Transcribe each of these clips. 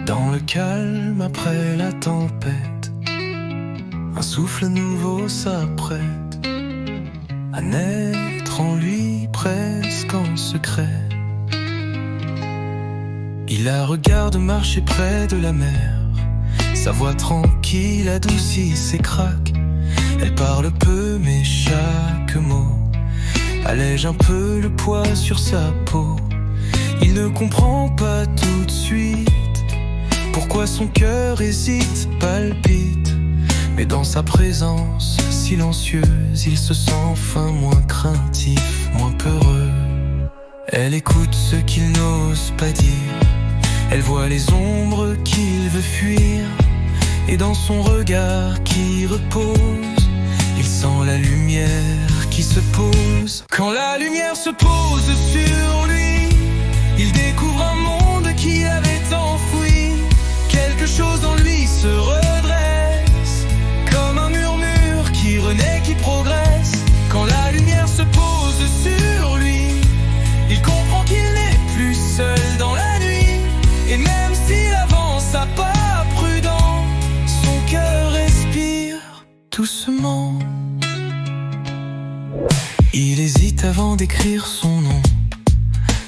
Dans le calme après la tempête, un souffle nouveau s'apprête à naître en lui presque en secret. Il la regarde marcher près de la mer, sa voix tranquille adoucit ses craques. Elle parle peu mais chaque mot allège un peu le poids sur sa peau. Il ne comprend pas tout de suite pourquoi son cœur hésite, palpite. Mais dans sa présence silencieuse, il se sent enfin moins craintif, moins peureux. Elle écoute ce qu'il n'ose pas dire, elle voit les ombres qu'il veut fuir. Et dans son regard qui repose, il sent la lumière qui se pose. Quand la lumière se pose sur lui, il découvre un monde qui avait enfoui. Quelque chose en lui se redresse, comme un murmure qui renaît, qui progresse. Quand la lumière se pose sur lui, il comprend qu'il n'est plus seul dans la nuit. Et même s'il avance à pas prudent, son cœur respire doucement. Il hésite avant d'écrire son nom,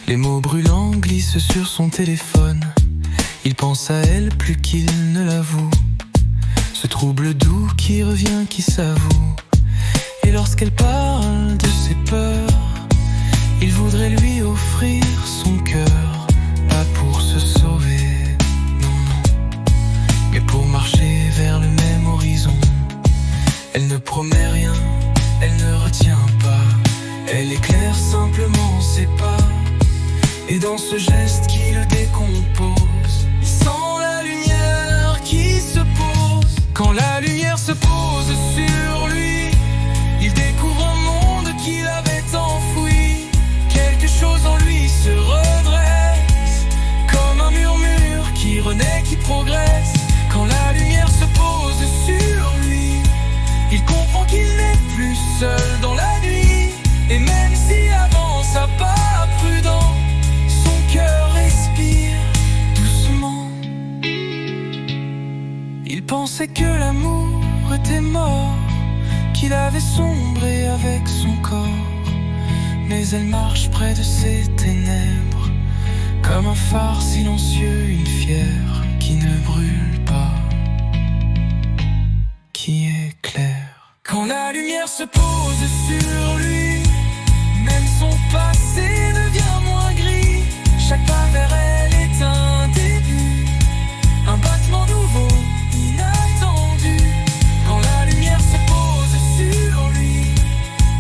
les mots brûlants glissent sur son téléphone. Il pense à elle plus qu'il ne l'avoue, ce trouble doux qui revient, qui s'avoue. Et lorsqu'elle parle de ses peurs, il voudrait lui offrir son cœur. Pas pour se sauver, non, non, mais pour marcher vers le même horizon. Elle ne promet rien, elle ne retient pas, elle éclaire simplement ses pas. Et dans ce geste qui le décompose, il sent la lumière qui se pose. Quand la lumière se pose sur lui, il découvre un monde qu'il avait enfoui. Quelque chose en lui se redresse, comme un murmure qui renaît, qui progresse. Quand la lumière se pose sur lui, il comprend qu'il n'est plus seul dans la nuit. Et même s'il avance à pas prudent, son cœur respire doucement. Il pensait que l'amour était mort, qu'il avait sombré avec son corps. Mais elle marche près de ses ténèbres, comme un phare silencieux, une fière qui ne brûle pas, qui éclaire. Quand la lumière se pose sur lui, même son passé devient moins gris. Chaque pas vers elle est un début, un battement nouveau, inattendu. Quand la lumière se pose sur lui,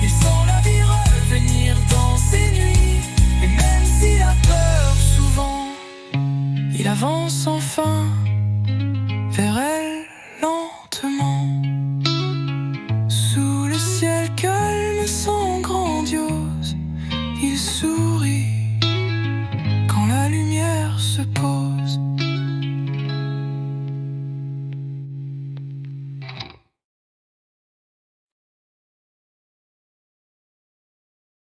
il sent la vie revenir dans ses nuits. Et même s'il a peur souvent, il avance enfin vers elle lentement. Sous le ciel calme sans grandiose, il sourit quand la lumière se pose.